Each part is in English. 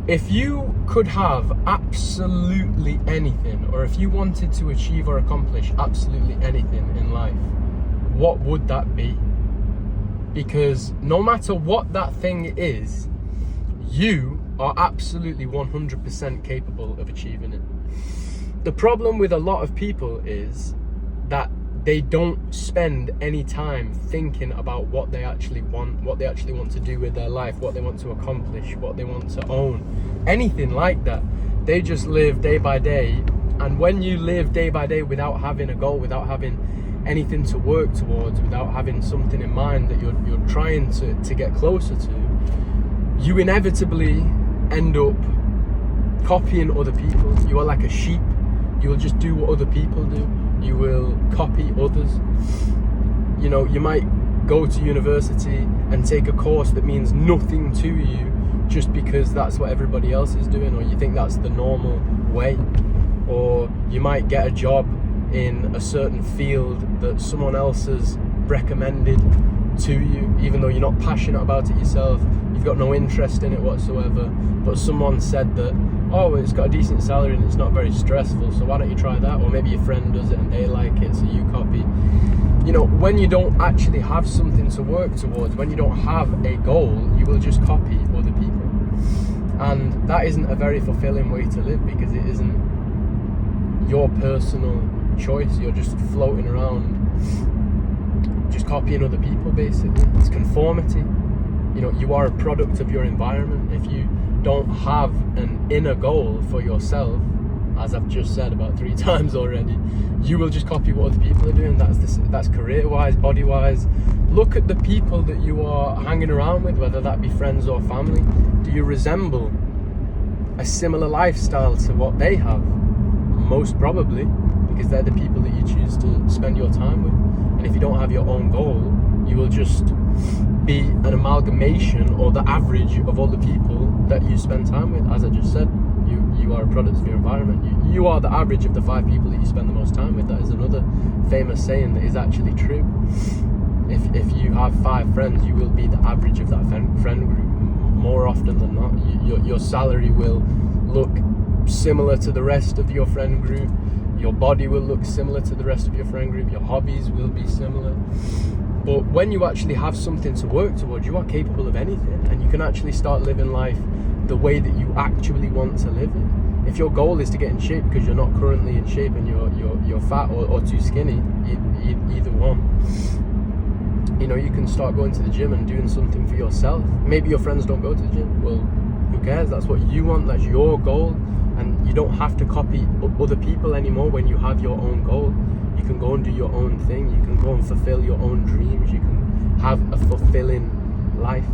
If you could have absolutely anything, or if you wanted to achieve or accomplish absolutely anything in life, what would that be? Because no matter what that thing is, you are absolutely 100% capable of achieving it. The problem with a lot of people is that they don't spend any time thinking about what they actually want to do with their life, what they want to accomplish, what they want to own, anything like that. They just live day by day. And when you live day by day without having a goal, without having anything to work towards, without having something in mind that you're trying to get closer to, you inevitably end up copying other people. You are like a sheep. You will just do what other people do. You will copy others. You know, you might go to university and take a course that means nothing to you just because that's what everybody else is doing, or you think that's the normal way. Or you might get a job in a certain field that someone else has recommended to you, even though you're not passionate about it yourself, you've got no interest in it whatsoever, but someone said that, oh, it's got a decent salary and it's not very stressful, so why don't you try that? Or maybe your friend does it and they like it, so you copy. You know, when you don't actually have something to work towards, when you don't have a goal, you will just copy other people. And that isn't a very fulfilling way to live, because it isn't your personal choice. You're just floating around, just copying other people, basically. It's conformity. You know, you are a product of your environment. If you don't have an inner goal for yourself, as I've just said about 3 times already, you will just copy what other people are doing. That's career-wise, body-wise. Look at the people that you are hanging around with, whether that be friends or family. Do you resemble a similar lifestyle to what they have? Most probably, because they're the people that you choose to spend your time with. And if you don't have your own goal, you will just be an amalgamation or the average of all the people that you spend time with. As I just said, you are a product of your environment. You are the average of the 5 people that you spend the most time with. That is another famous saying that is actually true. If you have 5 friends, you will be the average of that friend group more often than not. Your salary will look similar to the rest of your friend group. Your body will look similar to the rest of your friend group. Your hobbies will be similar. But when you actually have something to work towards, you are capable of anything, and you can actually start living life the way that you actually want to live it. If your goal is to get in shape because you're not currently in shape and you're fat or too skinny, either one, you know, you can start going to the gym and doing something for yourself. Maybe your friends don't go to the gym. Well, who cares? That's what you want. That's your goal. And you don't have to copy other people anymore when you have your own goal. You can go and do your own thing. You can go and fulfill your own dreams. You can have a fulfilling life.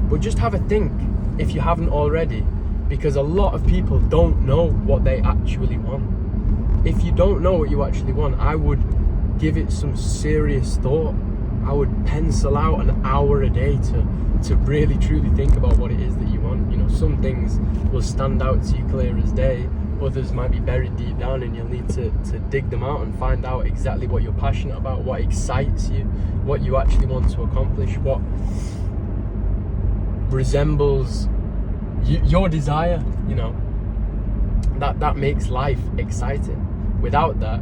But just have a think, if you haven't already, because a lot of people don't know what they actually want. If you don't know what you actually want, I would give it some serious thought. I would pencil out an hour a day to really truly think about what it is that you want. You know, some things will stand out to you clear as day, others might be buried deep down, and you'll need to dig them out and find out exactly what you're passionate about, what excites you, what you actually want to accomplish, what resembles your desire. You know, that makes life exciting. Without that,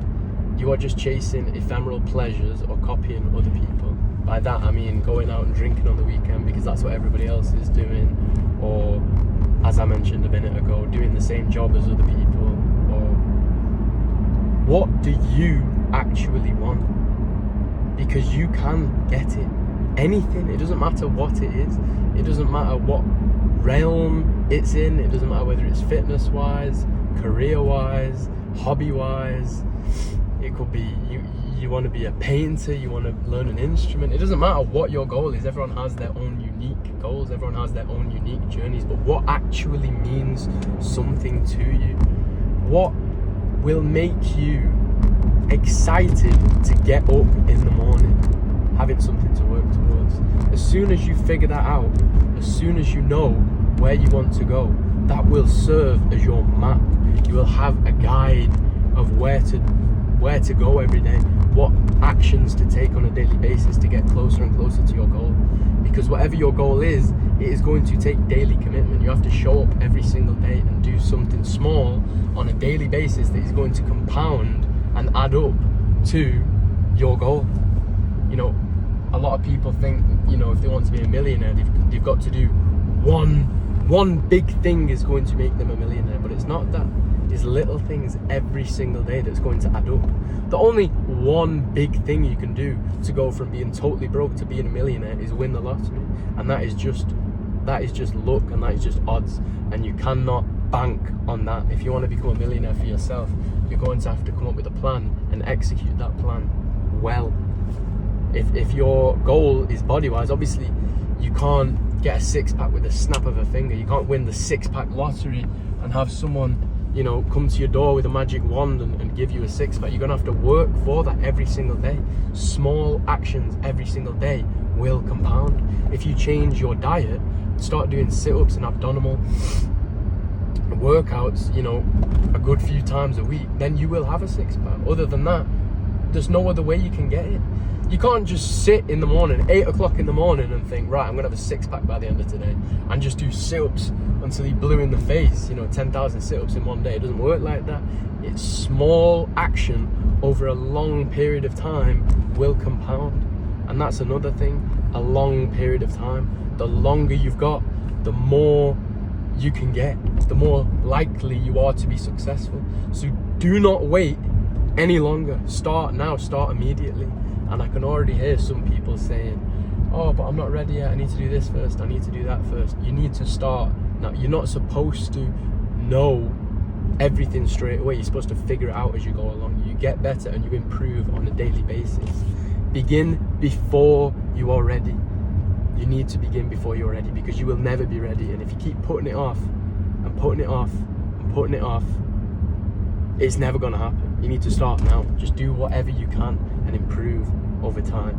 you are just chasing ephemeral pleasures or copying other people. By that I mean going out and drinking on the weekend because that's what everybody else is doing, or, as I mentioned a minute ago, doing the same job as other people. Or what do you actually want? Because you can get it. Anything. It doesn't matter what it is. It doesn't matter what realm it's in. It doesn't matter whether it's fitness wise, career wise, hobby wise. It could be you want to be a painter, you want to learn an instrument. It doesn't matter what your goal is. Everyone has their own unique goals. Everyone has their own unique journeys. But what actually means something to you? What will make you excited to get up in the morning? Having something to work towards. As soon as you figure that out, as soon as you know where you want to go, that will serve as your map. You will have a guide of where to go every day, what actions to take on a daily basis to get closer and closer to your goal. Because whatever your goal is, it is going to take daily commitment. You have to show up every single day and do something small on a daily basis that is going to compound and add up to your goal. You know, a lot of people think, you know, if they want to be a millionaire, they've got to do one big thing is going to make them a millionaire, but it's not that. It's little things every single day that's going to add up. The only one big thing you can do to go from being totally broke to being a millionaire is win the lottery, and that is just luck, and that is just odds, and you cannot bank on that. If you want to become a millionaire for yourself, you're going to have to come up with a plan and execute that plan well. If your goal is body-wise, obviously you can't get a six-pack with a snap of a finger. You can't win the six-pack lottery and have someone, you know, come to your door with a magic wand and give you a six-pack. You're gonna have to work for that every single day. Small actions every single day will compound. If you change your diet, start doing sit-ups and abdominal workouts, you know, a good few times a week, then you will have a six-pack. Other than that, there's no other way you can get it. You can't just sit in the morning, 8 o'clock in the morning, and think, right, I'm gonna have a six-pack by the end of today, and just do sit-ups until you're blue in the face, you know, 10,000 sit-ups in one day. It doesn't work like that. It's small action over a long period of time will compound. And that's another thing, a long period of time. The longer you've got, the more you can get, the more likely you are to be successful. So do not wait any longer. Start now, start immediately. And I can already hear some people saying, oh, but I'm not ready yet, I need to do this first, I need to do that first. You need to start now. You're not supposed to know everything straight away. You're supposed to figure it out as you go along. You get better and you improve on a daily basis. Begin before you are ready. You need to begin before you're ready, because you will never be ready. And if you keep putting it off and putting it off and putting it off, it's never going to happen. You need to start now. Just do whatever you can and improve over time.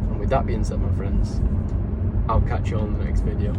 And with that being said, my friends, I'll catch you on the next video.